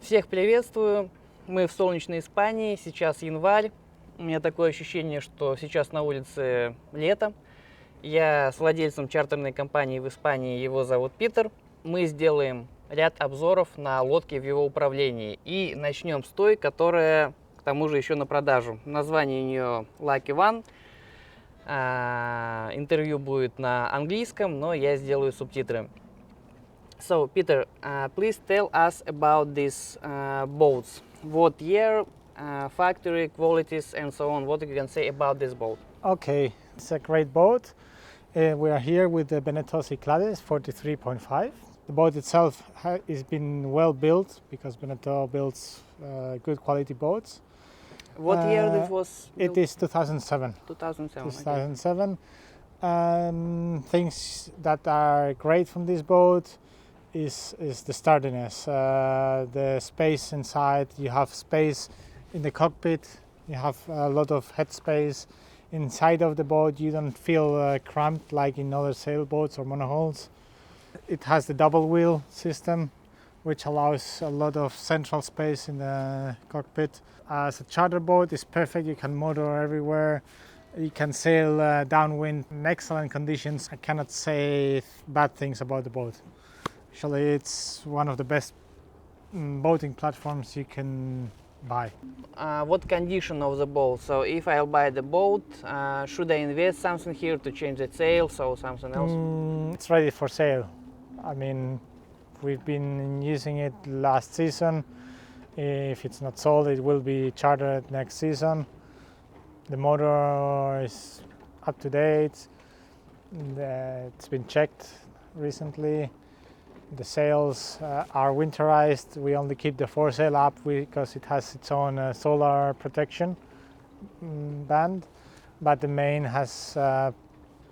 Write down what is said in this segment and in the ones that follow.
Всех приветствую. Мы в солнечной Испании, сейчас январь. У меня такое ощущение, что сейчас на улице лето. Я с владельцем чартерной компании в Испании, его зовут Питер. Мы сделаем ряд обзоров на лодки в его управлении. И начнем с той, которая к тому же еще на продажу. Название у нее Lucky One. Интервью будет на английском, но я сделаю субтитры. So, Peter, please tell us about these boats. What year, factory, qualities, and so on. What you can say about this boat? Okay, it's a great boat. We are here with the Beneteau Cyclades 43.5. The boat itself has been well built because Beneteau builds good quality boats. What year this was built? It is 2007. 2007. 2007. Things that are great from this boat is the sturdiness, the space inside. You have space in the cockpit, you have a lot of head space inside of the boat. You don't feel cramped like in other sailboats or monohulls. It has the double wheel system, which allows a lot of central space in the cockpit. As a charter boat, it's perfect. You can motor everywhere. You can sail downwind in excellent conditions. I cannot say bad things about the boat. Actually, it's one of the best boating platforms you can buy. What condition of the boat? So if I'll buy the boat, should I invest something here to change the sails or something else? It's ready for sale. I mean, we've been using it last season. If it's not sold, it will be chartered next season. The motor is up to date. It's been checked recently. The sails are winterized. We only keep the foresail up because it has its own solar protection band, but the main has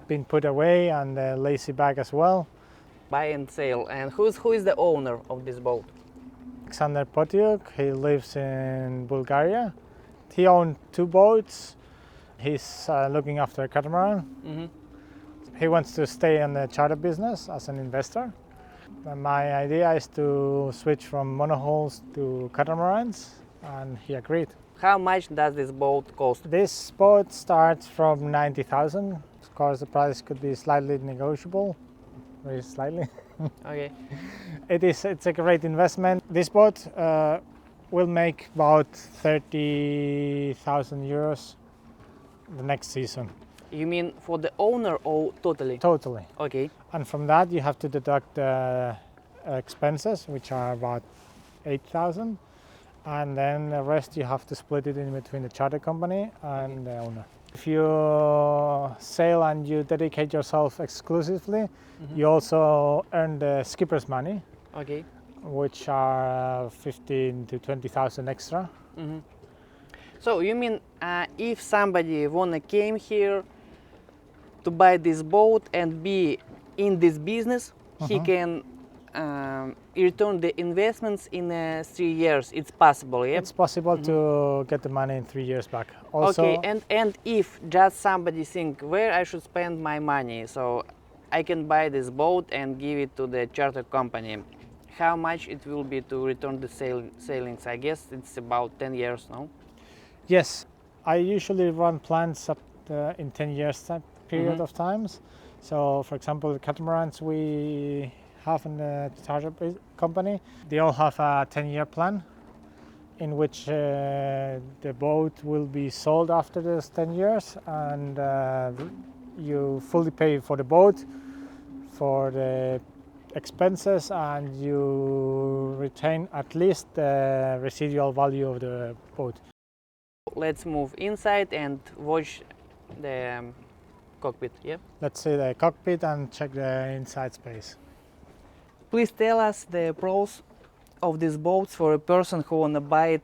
been put away and the lazy bag as well. Buy and sell. And who is the owner of this boat? Alexander Potiuk, he lives in Bulgaria. He owned two boats. He's looking after a catamaran. Mm-hmm. He wants to stay in the charter business as an investor. My idea is to switch from monohulls to catamarans, and he agreed. How much does this boat cost? This boat starts from 90,000. Of course, the price could be slightly negotiable, very slightly. Okay. It's a great investment. This boat will make about 30,000 euros the next season. You mean for the owner or totally? Totally. Okay. And from that you have to deduct expenses, which are about 8,000, and then the rest you have to split it in between the charter company and the owner. If you sail and you dedicate yourself exclusively, you also earn the skipper's money, Okay. which are 15 to 20,000 extra. Mm-hmm. So you mean if somebody wanna came here to buy this boat and be in this business, he can return the investments in 3 years. It's possible, yeah? It's possible to get the money in 3 years back. Also, Okay, and if just somebody think where I should spend my money, so I can buy this boat and give it to the charter company. How much it will be to return the sailings? I guess it's about 10 years, no? yes, I usually run plans up in 10 years period of times. So, for example, the catamarans we have in the charter company, they all have a 10-year plan in which the boat will be sold after those 10 years, and you fully pay for the boat, for the expenses, and you retain at least the residual value of the boat. Let's move inside and watch the cockpit, yeah? Let's see the cockpit and check the inside space. Please tell us the pros of these boats for a person who wanna buy it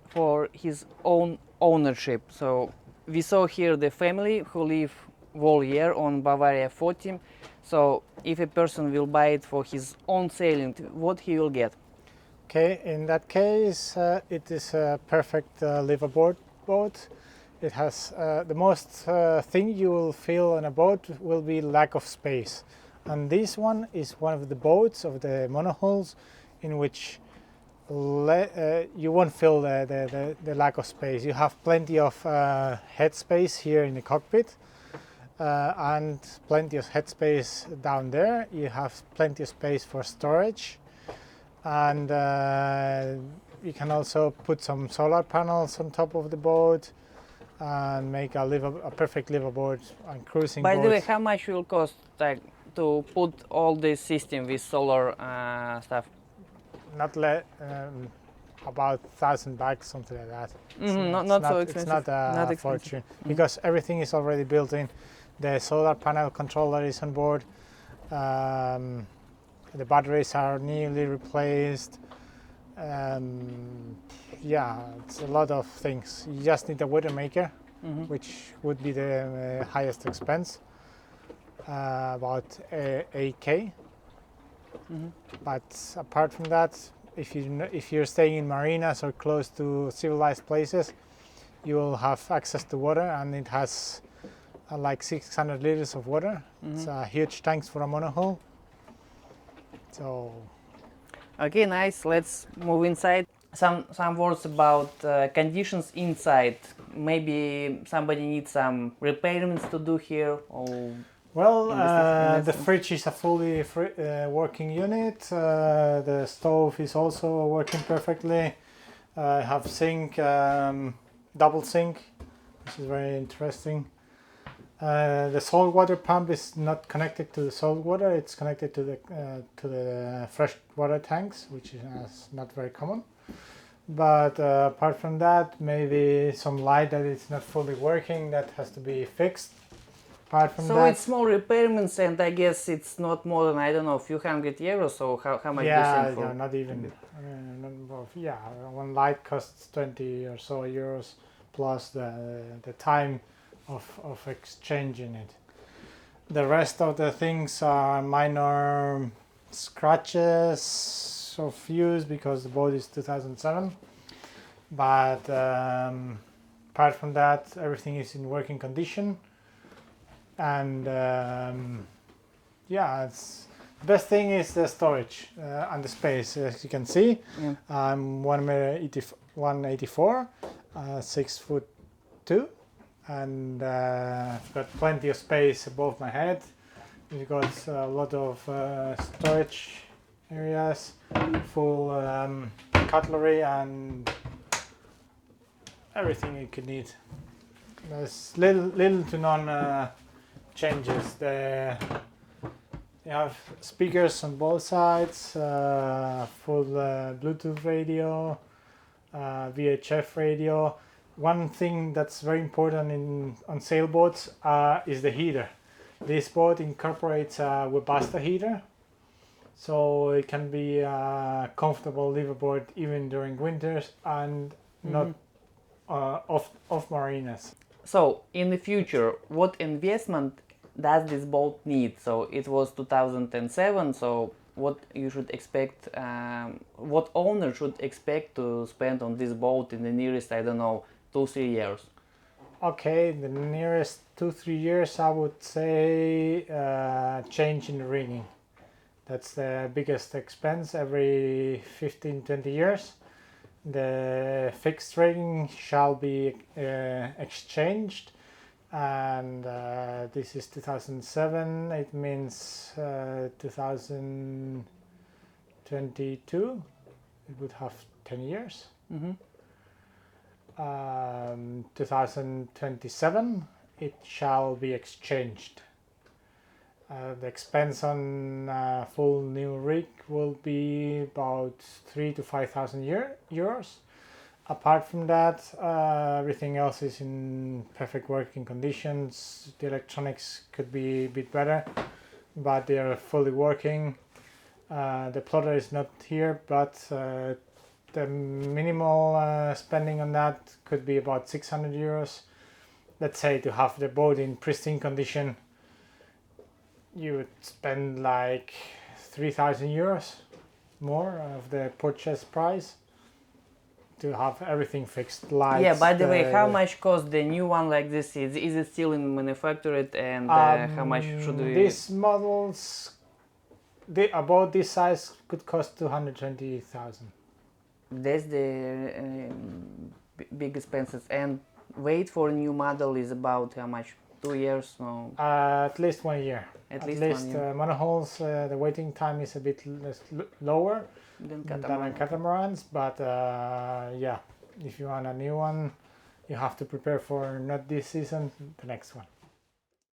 for his own ownership. So we saw here the family who live whole year on Bavaria 40. So if a person will buy it for his own sailing, what he will get? Okay, in that case, it is a perfect liveaboard boat. It has the most thing you will feel on a boat will be lack of space. And this one is one of the boats of the monohulls in which you won't feel the lack of space. You have plenty of head space here in the cockpit and plenty of head space down there. You have plenty of space for storage, and you can also put some solar panels on top of the boat and make a perfect liveaboard and cruising By boat. the way, how much will cost like to put all this system with solar stuff? Not about $1,000, something like that. Not so expensive. It's not a Not expensive. fortune because everything is already built in. The solar panel controller is on board. The batteries are newly replaced. Yeah, it's a lot of things. You just need a weather maker, which would be the highest expense, about 8K. But apart from that, if you're staying in marinas or close to civilized places, you will have access to water, and it has like 600 liters of water. It's a huge tanks for a monohull. So Okay, nice. Let's move inside. Some words about conditions inside. Maybe somebody needs some repairments to do here. Or well, in the this fridge is a fully working unit. The stove is also working perfectly. I have sink, double sink, which is very interesting. The salt water pump is not connected to the salt water. It's connected to the fresh water tanks, which is not very common. But apart from that, maybe some light that is not fully working that has to be fixed. Apart from so that, it's small repairments, and I guess it's not more than, I don't know, a few €100. So how much do you yeah, think for? no, not even. Yeah, one light costs 20 or so euros plus the time of exchanging it. The rest of the things are minor scratches of use because the boat is 2007. But apart from that, everything is in working condition. And yeah, the best thing is the storage and the space. As you can see, I'm 184, 6'2", and I've got plenty of space above my head. We've got a lot of storage areas, full cutlery and everything you could need. There's little to none changes. You have speakers on both sides, full Bluetooth radio, VHF radio. One thing that's very important on sailboats is the heater. This boat incorporates a Webasто heater, so it can be a comfortable liveaboard even during winters and not off marinas. So in the future, what investment does this boat need? So it was 2007. So what you should expect? What owner should expect to spend on this boat in the nearest, I don't know, 2-3 years? Okay, the nearest 2-3 years, I would say change in the rigging. That's the biggest expense every 15-20 years. The fixed rigging shall be exchanged, and this is 2007. It means 2022. It would have 10 years. 2027 it shall be exchanged. The expense on full new rig will be about 3,000 to 5,000 euros. Apart from that, everything else is in perfect working conditions. The electronics could be a bit better, but they are fully working. The plotter is not here, but the minimal spending on that could be about 600 euros. Let's say to have the boat in pristine condition, you would spend like 3,000 euros more of the purchase price to have everything fixed. Lights, yeah, by the way, how much cost the new one like this? Is it still in manufactured, and how much should we... These models, about this size, could cost 220,000. That's the big expenses. And wait for a new model is about how much? 2 years? No. At least 1 year. At At least least 1 year. monohulls, the waiting time is a bit lower Then than catamaran. on catamarans, but yeah, if you want a new one, you have to prepare for not this season, the next one.